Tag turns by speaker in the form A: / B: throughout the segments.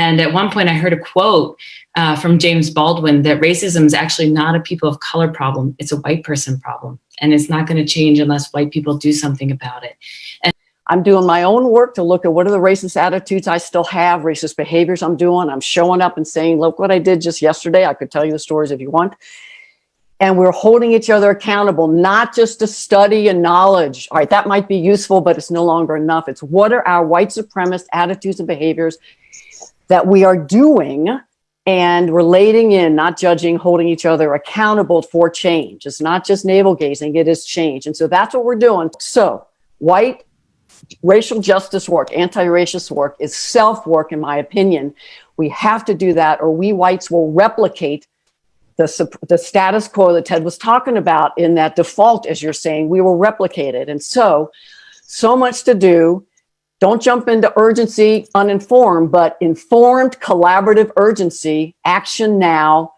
A: And at one point I heard a quote from James Baldwin that racism is actually not a people of color problem. It's a white person problem. And it's not going to change unless white people do something about it. And
B: I'm doing my own work to look at what are the racist attitudes I still have, racist behaviors I'm doing. I'm showing up and saying, look what I did just yesterday. I could tell you the stories if you want. And we're holding each other accountable, not just to study and knowledge. All right, that might be useful, but it's no longer enough. It's what are our white supremacist attitudes and behaviors that we are doing and relating in, not judging, holding each other accountable for change. It's not just navel gazing, it is change. And so that's what we're doing. So white racial justice work, anti-racist work is self-work, in my opinion. We have to do that or we whites will replicate the status quo that Ted was talking about in that default, as you're saying, we will replicate it. And so much to do. Don't jump into urgency uninformed, but informed, collaborative urgency, action now,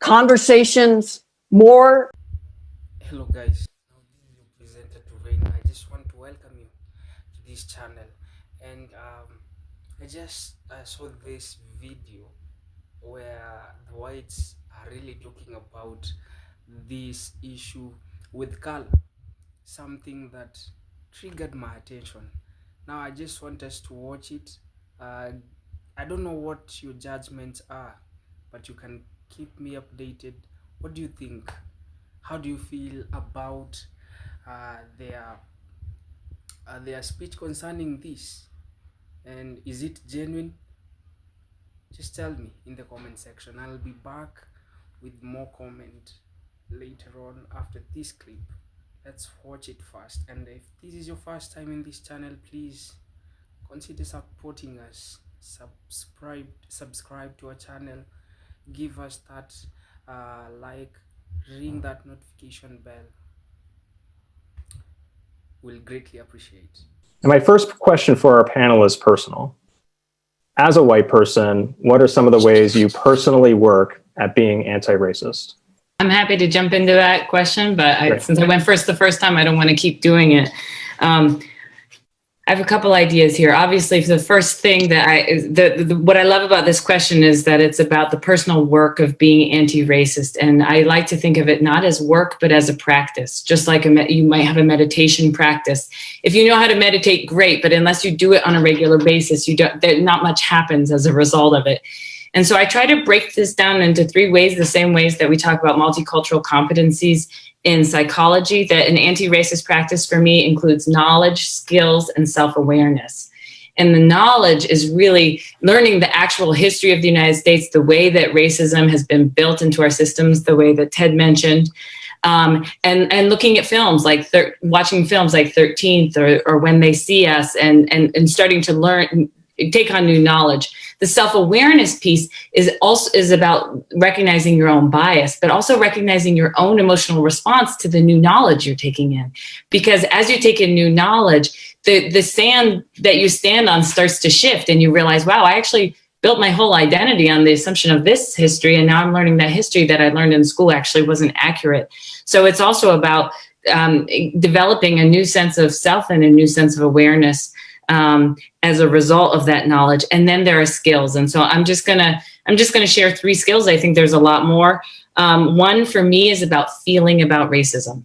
B: conversations more.
C: Hello guys, now this is your presenter Turain. I just want to welcome you to this channel. And I just saw this video where the whites are really talking about this issue with color, something that triggered my attention. Now I just want us to watch it. I don't know what your judgments are, but you can keep me updated. What do you think? How do you feel about their speech concerning this? And is it genuine? Just tell me in the comment section. I'll be back with more comment later on after this clip. Let's watch it first. And if this is your first time in this channel, please consider supporting us. Subscribe to our channel. Give us that like, ring that notification bell. We'll greatly appreciate.
D: And my first question for our panel is personal. As a white person, what are some of the ways you personally work at being anti-racist?
A: I'm happy to jump into that question, but since I went first the first time, I don't want to keep doing it. I have a couple ideas here. Obviously, the first thing that what I love about this question is that it's about the personal work of being anti-racist. And I like to think of it not as work, but as a practice, just like you might have a meditation practice. If you know how to meditate, great, but unless you do it on a regular basis, not much happens as a result of it. And so I try to break this down into three ways, the same ways that we talk about multicultural competencies in psychology, that an anti-racist practice for me includes knowledge, skills, and self-awareness. And the knowledge is really learning the actual history of the United States, the way that racism has been built into our systems, the way that Ted mentioned, and looking at films like watching films like 13th or When They See Us and starting to learn, take on new knowledge. The self-awareness piece is about recognizing your own bias, but also recognizing your own emotional response to the new knowledge you're taking in. Because as you take in new knowledge, the sand that you stand on starts to shift and you realize, wow, I actually built my whole identity on the assumption of this history. And now I'm learning that history that I learned in school actually wasn't accurate. So it's also about developing a new sense of self and a new sense of awareness as a result of that knowledge. And then there are skills. And so I'm just gonna share three skills. I think there's a lot more. One for me is about feeling about racism.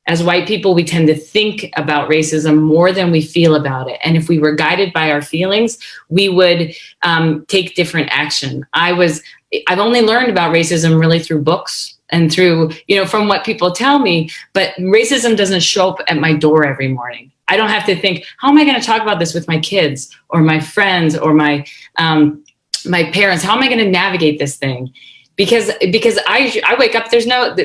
A: As white people, we tend to think about racism more than we feel about it. And if we were guided by our feelings, we would take different action. I've only learned about racism really through books and through, from what people tell me, but racism doesn't show up at my door every morning. I don't have to think, how am I going to talk about this with my kids or my friends or my parents? How am I going to navigate this thing? Because I wake up, there's no,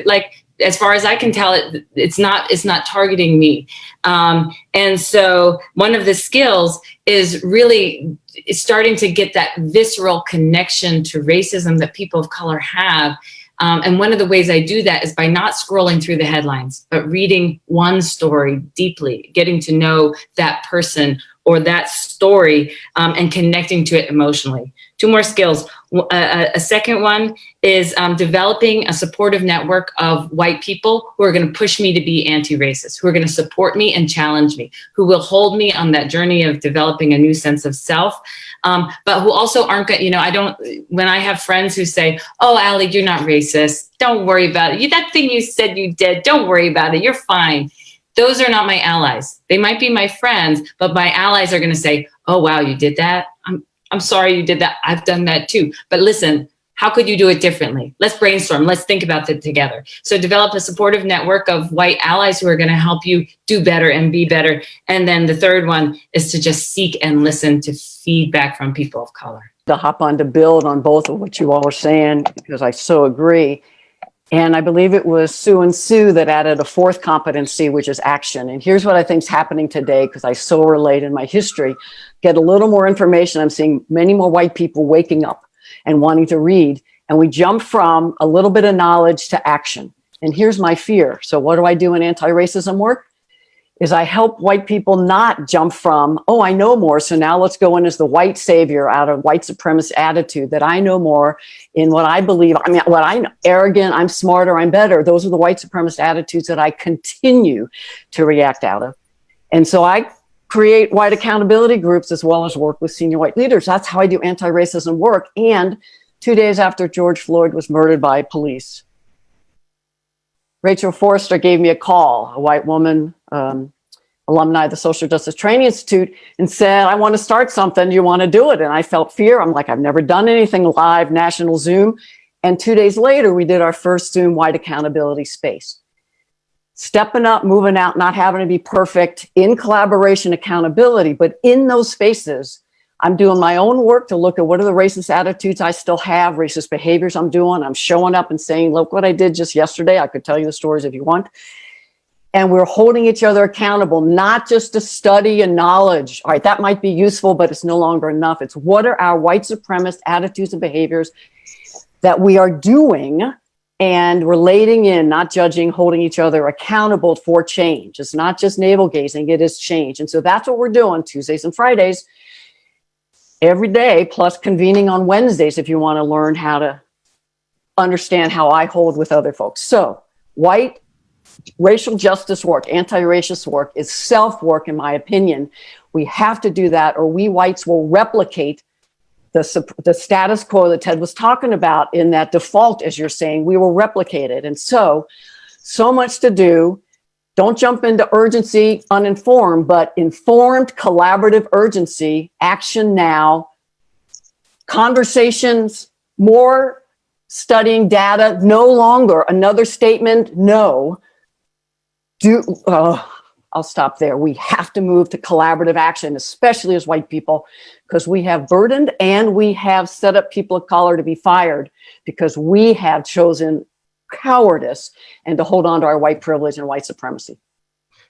A: as far as I can tell, it's not targeting me. And so one of the skills is really starting to get that visceral connection to racism that people of color have. And one of the ways I do that is by not scrolling through the headlines, but reading one story deeply, getting to know that person or that story and connecting to it emotionally. 2 more skills. A second one is developing a supportive network of white people who are going to push me to be anti-racist, who are going to support me and challenge me, who will hold me on that journey of developing a new sense of self, but who also aren't going to, when I have friends who say, oh, Allie, you're not racist. Don't worry about it. That thing you said you did, don't worry about it. You're fine. Those are not my allies. They might be my friends, but my allies are going to say, oh, wow, you did that? I'm sorry you did that. I've done that too. But listen, how could you do it differently? Let's brainstorm. Let's think about it together. So develop a supportive network of white allies who are going to help you do better and be better. And then the third one is to just seek and listen to feedback from people of color.
B: To hop on to build on both of what you all are saying, because I so agree. And I believe it was Sue and Sue that added a 4th competency, which is action. And here's what I think is happening today, because I so relate in my history. Get a little more information. I'm seeing many more white people waking up and wanting to read. And we jump from a little bit of knowledge to action. And here's my fear. So what do I do in anti-racism work? Is I help white people not jump from, oh, I know more, so now let's go in as the white savior out of white supremacist attitude that I know more in what I believe, what I know, arrogant, I'm smarter, I'm better. Those are the white supremacist attitudes that I continue to react out of. And so I create white accountability groups as well as work with senior white leaders. That's how I do anti-racism work. And 2 days after George Floyd was murdered by police, Rachel Forrester gave me a call, a white woman, alumni of the Social Justice Training Institute, and said, I want to start something. Do you want to do it? And I felt fear. I'm like, I've never done anything live, national Zoom. And 2 days later, we did our first Zoom white accountability space. Stepping up, moving out, not having to be perfect, in collaboration, accountability. But in those spaces, I'm doing my own work to look at what are the racist attitudes I still have, racist behaviors I'm doing. I'm showing up and saying, look what I did just yesterday. I could tell you the stories if you want. And we're holding each other accountable, not just to study and knowledge. All right, that might be useful, but it's no longer enough. It's what are our white supremacist attitudes and behaviors that we are doing and relating in, not judging, holding each other accountable for change. It's not just navel gazing, it is change. And so that's what we're doing Tuesdays and Fridays every day, plus convening on Wednesdays if you want to learn how to understand how I hold with other folks. So white racial justice work, anti-racist work is self-work, in my opinion. We have to do that or we whites will replicate the status quo that Ted was talking about in that default, as you're saying, we will replicate it. And so much to do. Don't jump into urgency uninformed, but informed, collaborative urgency, action now, conversations, more studying data, no longer another statement, no. I'll stop there. We have to move to collaborative action, especially as white people, because we have burdened and we have set up people of color to be fired because we have chosen cowardice and to hold on to our white privilege and white supremacy.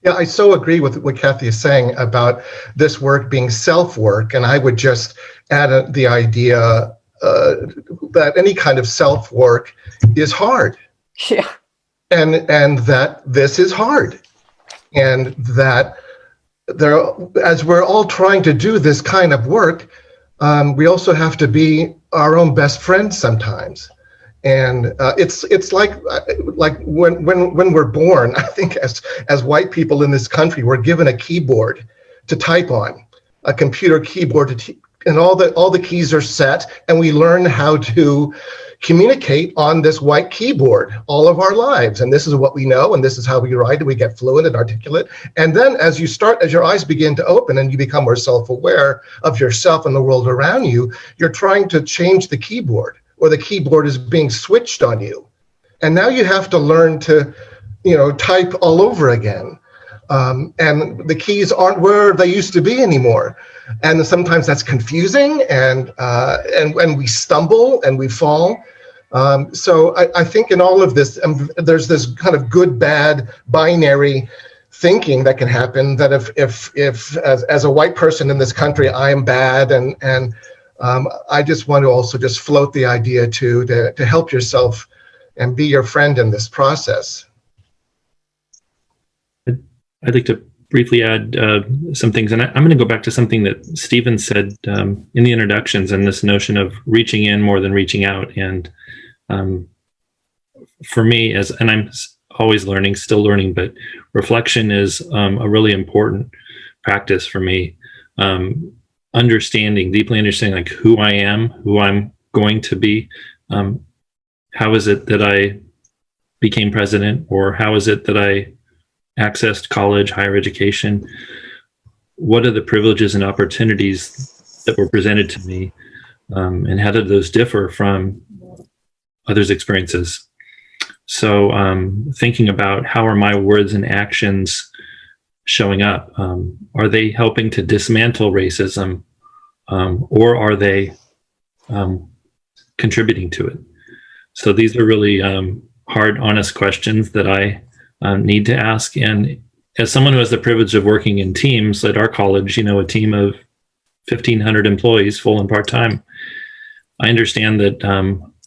E: Yeah, I so agree with what Kathy is saying about this work being self-work. And I would just add the idea that any kind of self-work is hard.
B: Yeah.
E: And that this is hard. And that as we're all trying to do this kind of work, we also have to be our own best friends sometimes. And it's like when we're born, I think as white people in this country, we're given a keyboard to type on, a computer keyboard and all the keys are set, and we learn how to communicate on this white keyboard all of our lives. And this is what we know, and this is how we write, and we get fluent and articulate. And then as your eyes begin to open and you become more self-aware of yourself and the world around you, you're trying to change the keyboard, or the keyboard is being switched on you. And now you have to learn to, type all over again. And the keys aren't where they used to be anymore. And sometimes that's confusing, and we stumble and we fall. So I think in all of this, there's this kind of good, bad, binary thinking that can happen, that if as a white person in this country, I am bad, and I just want to also just float the idea to help yourself and be your friend in this process.
F: I'd like to briefly add some things, and I'm going to go back to something that Stephen said in the introductions, and this notion of reaching in more than reaching out. And for me, and I'm always learning, still learning, but reflection is a really important practice for me. Deeply understanding like who I am, who I'm going to be. How is it that I became president, or how is it that I accessed college, higher education? What are the privileges and opportunities that were presented to me? And how did those differ from others' experiences? So thinking about how are my words and actions showing up? Are they helping to dismantle racism, or are they contributing to it? So these are really hard, honest questions that I need to ask. And as someone who has the privilege of working in teams at our college, a team of 1,500 employees, full and part-time, I understand that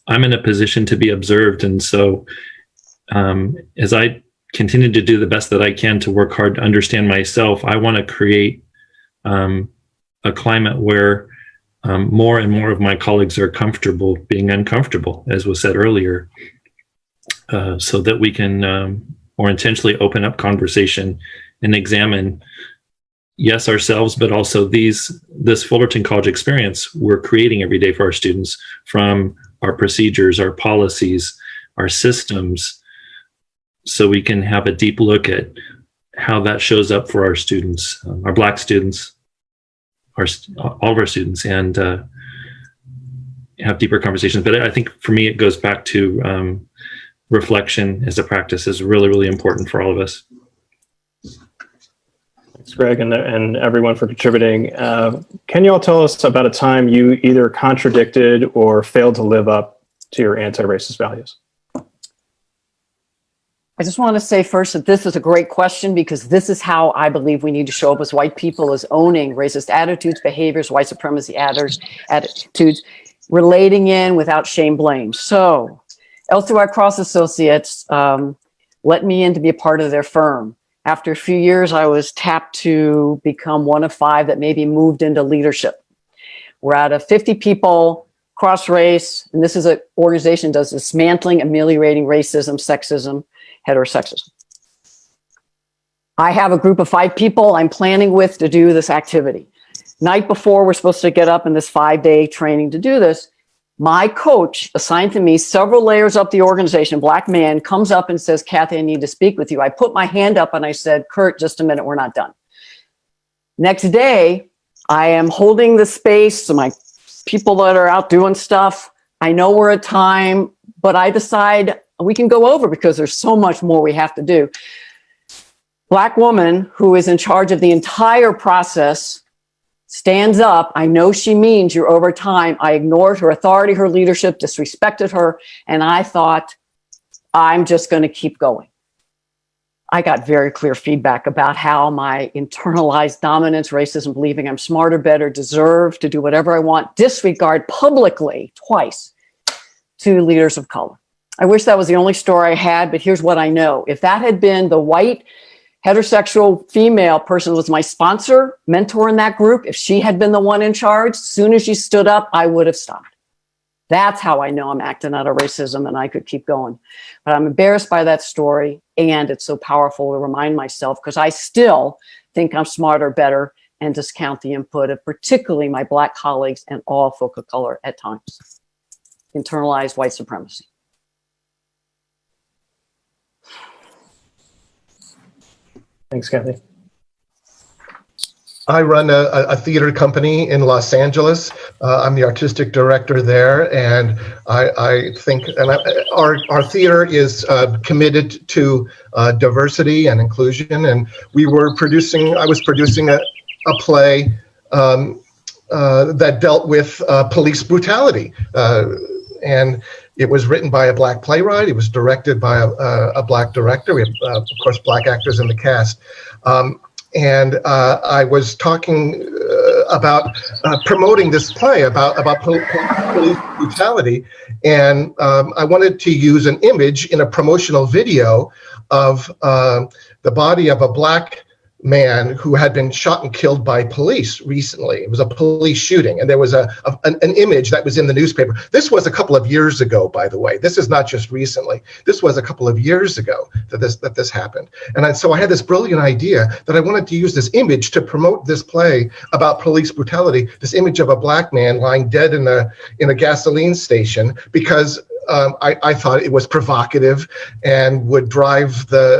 F: I'm in a position to be observed. And so as I continue to do the best that I can to work hard to understand myself, I want to create a climate where more and more of my colleagues are comfortable being uncomfortable, as was said earlier, so that we can more intentionally open up conversation and examine, yes, ourselves, but also this Fullerton College experience we're creating every day for our students, from our procedures, our policies, our systems, so we can have a deep look at how that shows up for our students, our Black students, all of our students, and have deeper conversations. But I think for me, it goes back to reflection as a practice is really, really important for all of us.
D: Thanks, Greg, and everyone for contributing. Can you all tell us about a time you either contradicted or failed to live up to your anti-racist values?
B: I just want to say first that this is a great question, because this is how I believe we need to show up as white people, as owning racist attitudes, behaviors, white supremacy attitudes, relating in without shame, blame. So Elster White Cross Associates let me in to be a part of their firm. After a few years, I was tapped to become one of 5 that maybe moved into leadership. We're out of 50 people, cross race, and this is an organization that does dismantling, ameliorating racism, sexism, heterosexism. I have a group of 5 people I'm planning with to do this activity. Night before we're supposed to get up in this 5-day training to do this, my coach assigned to me several layers up the organization, Black man, comes up and says, Kathy, I need to speak with you. I put my hand up and I said, Kurt, just a minute, we're not done. Next day, I am holding the space, so my people that are out doing stuff, I know we're at time, but I decide we can go over because there's so much more we have to do. Black woman who is in charge of the entire process stands up. I know she means you're over time. I ignored her authority, her leadership, disrespected her, and I thought, I'm just going to keep going. I got very clear feedback about how my internalized dominance, racism, believing I'm smarter, better, deserve to do whatever I want, disregard publicly twice to leaders of color. I wish that was the only story I had, but here's what I know. If that had been the white, heterosexual female person who was my sponsor, mentor in that group, if she had been the one in charge, as soon as she stood up, I would have stopped. That's how I know I'm acting out of racism, and I could keep going. But I'm embarrassed by that story, and it's so powerful to remind myself, because I still think I'm smarter, better, and discount the input of particularly my Black colleagues and all folk of color at times. Internalized white supremacy.
D: Thanks, Kathy.
E: I run a theater company in Los Angeles. I'm the artistic director there, and I think our theater is committed to diversity and inclusion. And I was producing a play that dealt with police brutality, and it was written by a Black playwright. It was directed by a Black director. We have, of course, Black actors in the cast. And I was talking about promoting this play about police brutality. And I wanted to use an image in a promotional video of the body of a Black man who had been shot and killed by police recently. It was a police shooting, and there was an image that was in the newspaper. This was a couple of years ago, by the way. This is not just recently. This was a couple of years ago that this happened. And so I had this brilliant idea that I wanted to use this image to promote this play about police brutality, this image of a black man lying dead in a gasoline station, because I thought it was provocative and would drive the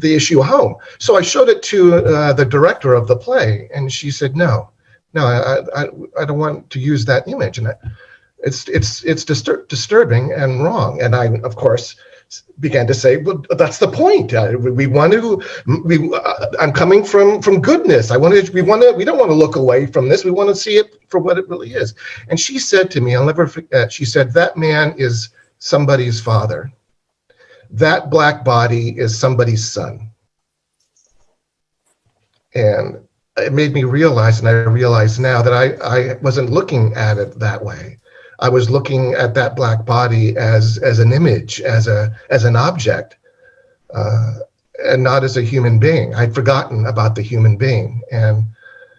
E: issue home. So I showed it to the director of the play, and she said, no, I don't want to use that image. And it's disturbing and wrong. And I, of course, began to say, well, that's the point. I'm coming from goodness. We don't want to look away from this. We want to see it for what it really is. And she said to me, I'll never forget, she said, that man is somebody's father. That black body is somebody's son. And it made me realize, and I realize now, that I wasn't looking at it that way. I was looking at that black body as an image, as an object, and not as a human being. I'd forgotten about the human being. And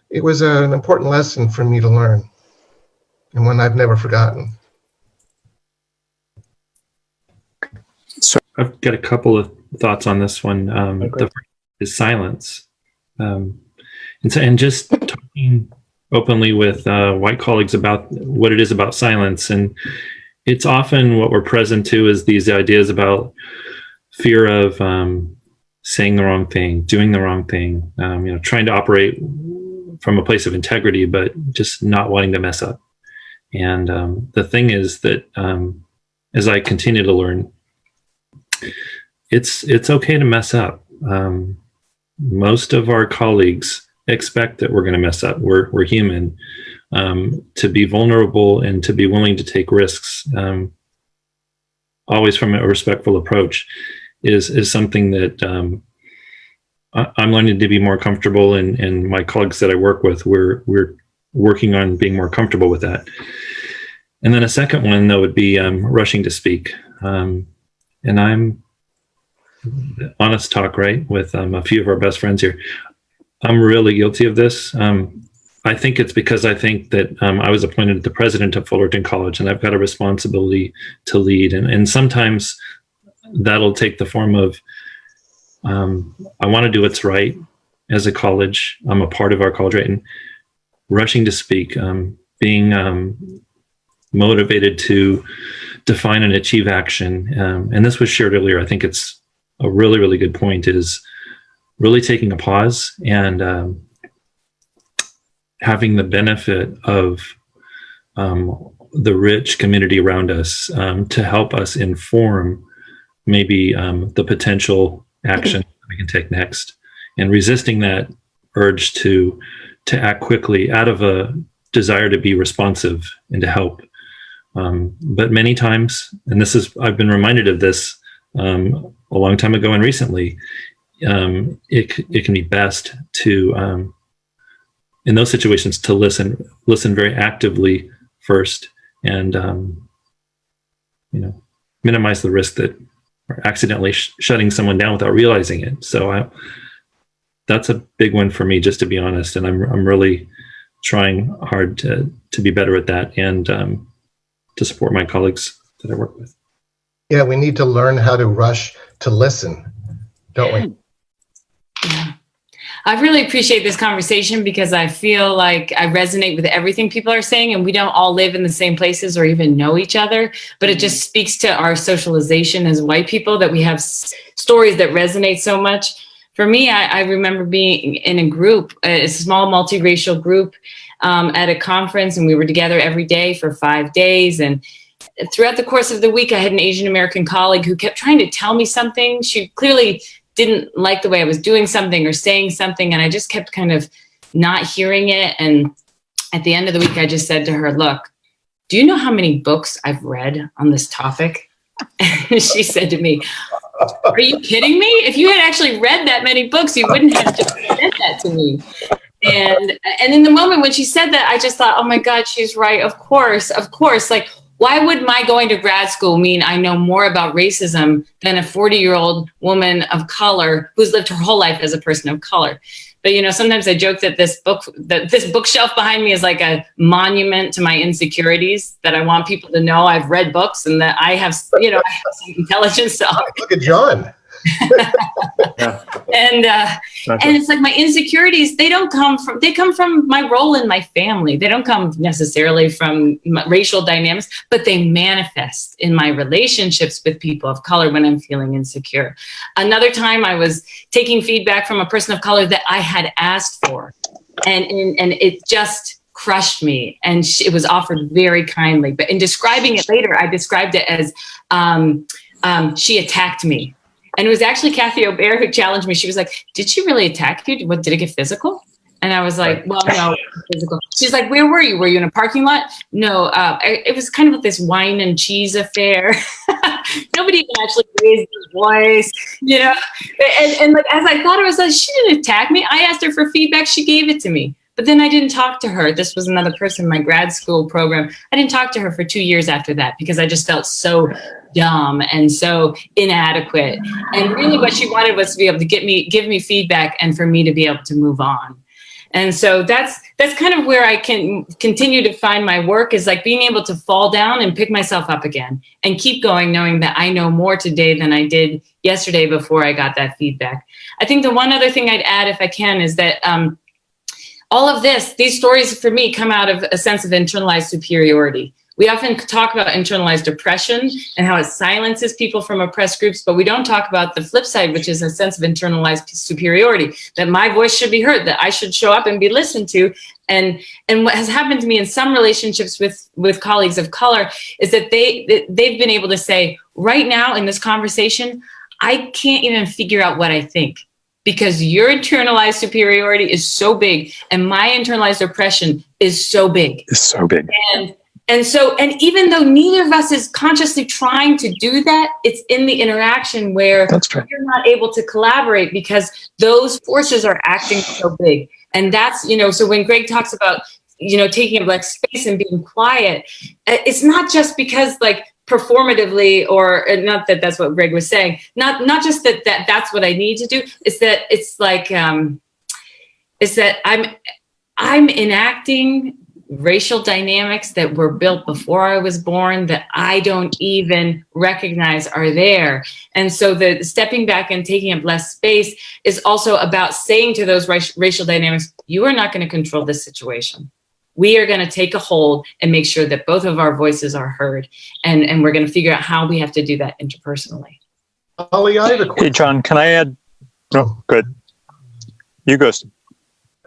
E: it was an important lesson for me to learn, and one I've never forgotten.
F: I've got a couple of thoughts on this one. The first is silence. And just talking openly with white colleagues about what it is about silence. And it's often what we're present to is these ideas about fear of saying the wrong thing, doing the wrong thing, trying to operate from a place of integrity, but just not wanting to mess up. And the thing is that as I continue to learn, it's okay to mess up. Most of our colleagues expect that we're going to mess up. We're human. To be vulnerable and to be willing to take risks, always from a respectful approach, is something that I'm learning to be more comfortable. And my colleagues that I work with, we're working on being more comfortable with that. And then a second one, though, would be rushing to speak. And I'm honest talk, right, with a few of our best friends here. I'm really guilty of this. I think it's because I think that I was appointed the president of Fullerton College, and I've got a responsibility to lead. And sometimes that'll take the form of I want to do what's right as a college. I'm a part of our college, right? And rushing to speak, being motivated to define and achieve action. And this was shared earlier. I think it's a really, really good point, is really taking a pause and having the benefit of the rich community around us to help us inform maybe the potential action we can take next, and resisting that urge to act quickly out of a desire to be responsive and to help. But many times, and I've been reminded of this a long time ago and recently, it can be best to, in those situations, to listen very actively first, and minimize the risk that we're accidentally shutting someone down without realizing it. So that's a big one for me, just to be honest. And I'm really trying hard to be better at that, and to support my colleagues that I work with.
E: Yeah, we need to learn how to rush to listen, don't we?
A: Yeah. I really appreciate this conversation because I feel like I resonate with everything people are saying, and we don't all live in the same places or even know each other, but it just speaks to our socialization as white people that we have stories that resonate so much. For me, I remember being in a group, a small multiracial group at a conference, and we were together every day for 5 days. And throughout the course of the week, I had an Asian American colleague who kept trying to tell me something. She clearly didn't like the way I was doing something or saying something, and I just kept kind of not hearing it. And at the end of the week, I just said to her, look, do you know how many books I've read on this topic? And she said to me, are you kidding me? If you had actually read that many books, you wouldn't have just said that to me. And in the moment when she said that, I just thought, oh my God, she's right. Of course. Like, why would my going to grad school mean I know more about racism than a 40-year-old woman of color who's lived her whole life as a person of color? But, you know, sometimes I joke that this bookshelf behind me is like a monument to my insecurities, that I want people to know I've read books and that I have, you know, I have some intelligence. So.
E: Look at John.
A: And it's like my insecurities, they come from my role in my family. They don't come necessarily from racial dynamics, but they manifest in my relationships with people of color when I'm feeling insecure. Another time I was taking feedback from a person of color that I had asked for, and it just crushed me. And it was offered very kindly, but in describing it later, I described it as she attacked me. And it was actually Kathy O'Bear who challenged me. She was like, did she really attack you? What, did it get physical? And I was like, well, no, physical. She's like, where were you? Were you in a parking lot? No, it was kind of like this wine and cheese affair. Nobody even actually raised his voice, you know? And like, as I thought, I was like, she didn't attack me. I asked her for feedback. She gave it to me. But then I didn't talk to her. This was another person in my grad school program. I didn't talk to her for 2 years after that because I just felt so dumb and so inadequate. And really what she wanted was to be able to give me feedback and for me to be able to move on. And so that's kind of where I can continue to find my work, is like being able to fall down and pick myself up again and keep going, knowing that I know more today than I did yesterday before I got that feedback. I think the one other thing I'd add, if I can, is that all of these stories for me come out of a sense of internalized superiority. We often talk about internalized oppression and how it silences people from oppressed groups, but we don't talk about the flip side, which is a sense of internalized superiority, that my voice should be heard, that I should show up and be listened to. And what has happened to me in some relationships with colleagues of color is that they've been able to say, right now in this conversation, I can't even figure out what I think, because your internalized superiority is so big and my internalized oppression is so big.
G: It's so big.
A: And even though neither of us is consciously trying to do that, it's in the interaction where you're not able to collaborate because those forces are acting so big. And that's, you know, so when Greg talks about, you know, taking up like space and being quiet, it's not just because like performatively, or not that that's what Greg was saying, not just that that's what I need to do. It's that it's like, it's that I'm enacting racial dynamics that were built before I was born that I don't even recognize are there. And so the stepping back and taking up less space is also about saying to those racial dynamics, you are not going to control this situation. We are going to take a hold and make sure that both of our voices are heard. And we're going to figure out how we have to do that interpersonally.
E: Ollie, I have a question.
G: Hey, John, can I add? No, good. You go, Steve.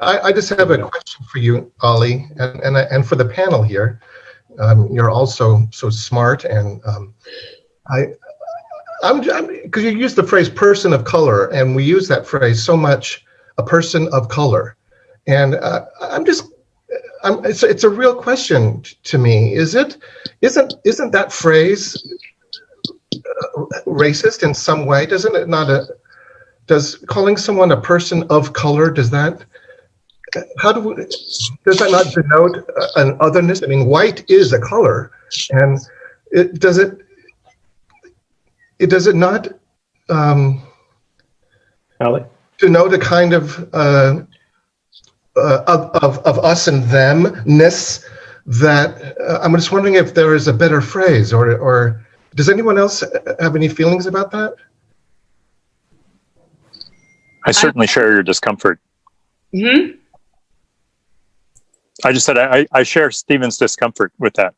E: I just have a question for you, Ollie, and for the panel here. You're also so smart, and I'm because you use the phrase "person of color," and we use that phrase so much, a person of color, and it's a real question to me. Isn't that phrase racist in some way? Doesn't it not? Does calling someone a person of color, does that does that not denote an otherness? I mean, white is a color, and does it not denote a kind of us and them-ness that I'm just wondering if there is a better phrase, or does anyone else have any feelings about that?
G: I certainly share your discomfort.
A: Mm-hmm.
G: I just said I share Stephen's discomfort with that.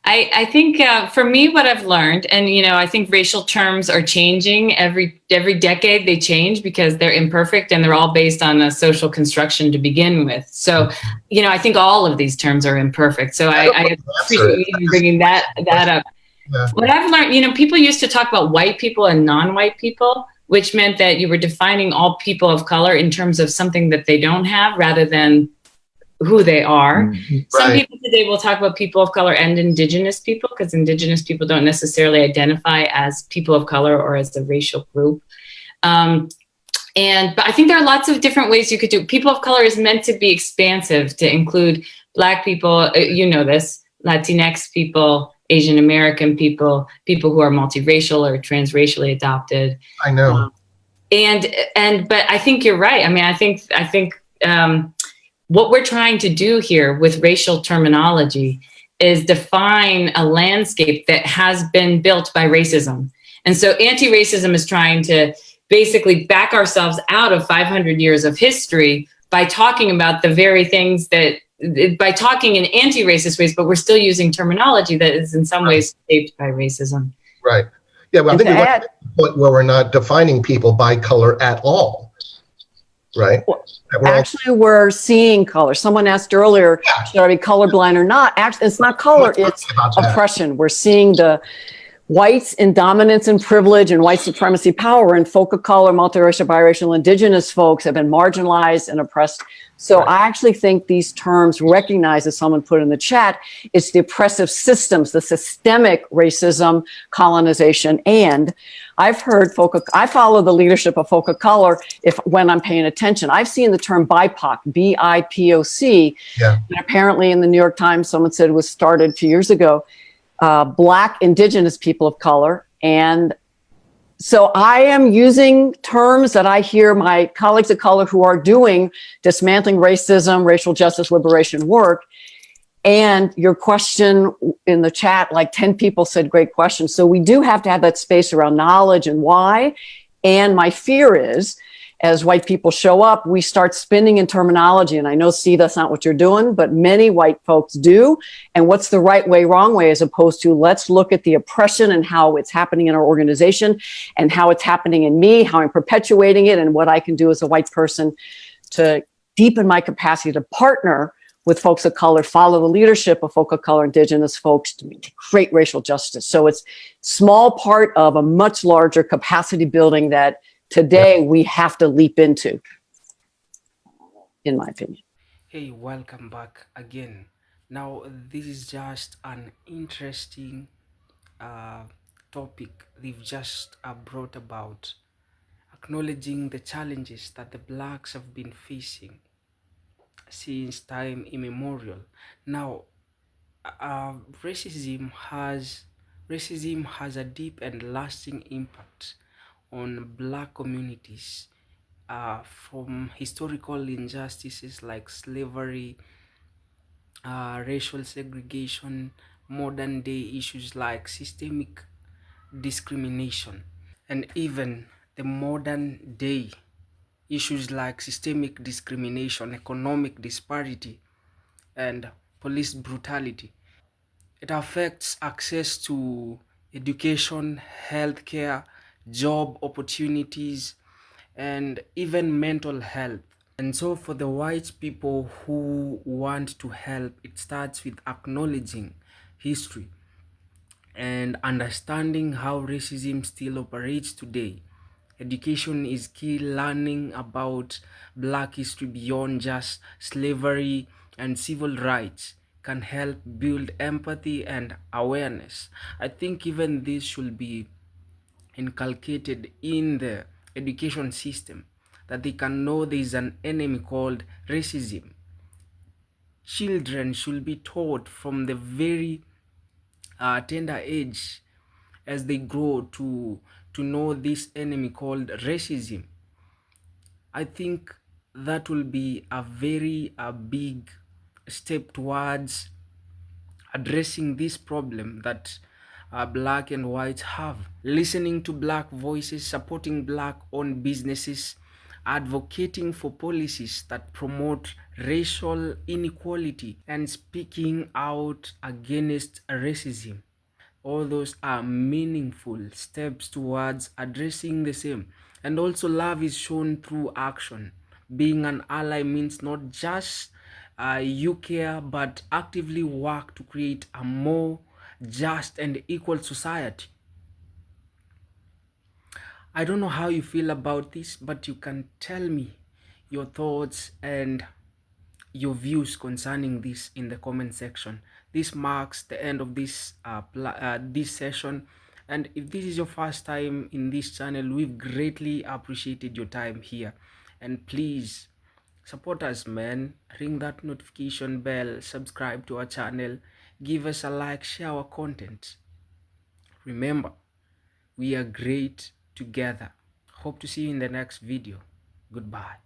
A: I think for me, what I've learned, and you know, I think racial terms are changing every decade. They change because they're imperfect and they're all based on a social construction to begin with. So, you know, I think all of these terms are imperfect. So I appreciate you bringing that up. Yeah. What I've learned, you know, people used to talk about white people and non-white people, which meant that you were defining all people of color in terms of something that they don't have rather than who they are. Mm-hmm. Some people today will talk about people of color and indigenous people, because indigenous people don't necessarily identify as people of color or as a racial group. But I think there are lots of different ways you could do. People of color is meant to be expansive, to include Black people, you know this, Latinx people, Asian American people, people who are multiracial or transracially adopted.
E: I know.
A: But I think you're right. I mean, I think what we're trying to do here with racial terminology is define a landscape that has been built by racism. And so anti-racism is trying to basically back ourselves out of 500 years of history by talking about the very things that, by talking in anti-racist ways, but we're still using terminology that is in some ways shaped by racism.
E: Right. Yeah, well, I
B: And
E: think
B: to
E: we went
B: add-
E: to the point where we're not defining people by color at all. Right? That we're all-
B: Actually, we're seeing color. Someone asked earlier, should I be colorblind or not? Actually, it's not color, it's
E: about that.
B: oppression. We're seeing the whites in dominance and privilege and white supremacy power, and folk of color, multiracial, biracial, indigenous folks have been marginalized and oppressed. So I actually think these terms recognize, as someone put in the chat, it's the oppressive systems, the systemic racism, colonization, and I've heard I follow the leadership of folk of color when I'm paying attention. I've seen the term BIPOC, BIPOC,
E: Yeah.
B: and apparently in the New York Times, someone said it was started 2 years ago. Black indigenous people of color. And so I am using terms that I hear my colleagues of color who are doing dismantling racism, racial justice, liberation work. And your question in the chat, like 10 people said, great question. So we do have to have that space around knowledge and why. And my fear is, as white people show up, we start spinning in terminology. And I know, see, that's not what you're doing, but many white folks do. And what's the right way, wrong way, as opposed to let's look at the oppression and how it's happening in our organization and how it's happening in me, how I'm perpetuating it, and what I can do as a white person to deepen my capacity to partner with folks of color, follow the leadership of folk of color, indigenous folks to create racial justice. So it's small part of a much larger capacity building that today we have to leap into, in my opinion.
C: Hey, welcome back again. Now, this is just an interesting topic they've just brought about, acknowledging the challenges that the blacks have been facing since time immemorial. Now, racism has a deep and lasting impact on black communities, from historical injustices like slavery, racial segregation, modern day issues like systemic discrimination, and even the modern day issues like systemic discrimination, economic disparity, and police brutality. It affects access to education, healthcare, job opportunities, and even mental health. And so for the white people who want to help, it starts with acknowledging history and understanding how racism still operates today. Education is key. Learning about black history beyond just slavery and civil rights can help build empathy and awareness. I think even this should be inculcated in the education system, that they can know there is an enemy called racism. Children should be taught from the very tender age as they grow to know this enemy called racism. I think that will be a very big step towards addressing this problem that black and whites have. Listening to black voices, supporting black owned businesses, advocating for policies that promote racial inequality, and speaking out against racism. All those are meaningful steps towards addressing the same. And also, love is shown through action. Being an ally means not just you care, but actively work to create a more just and equal society. I don't know how you feel about this, but you can tell me your thoughts and your views concerning this in the comment section. This marks the end of this this session, and if this is your first time in this channel, we've greatly appreciated your time here. And please support us, man. Ring that notification bell, subscribe to our channel, give us a like, share our content. Remember, we are great together. Hope to see you in the next video. Goodbye.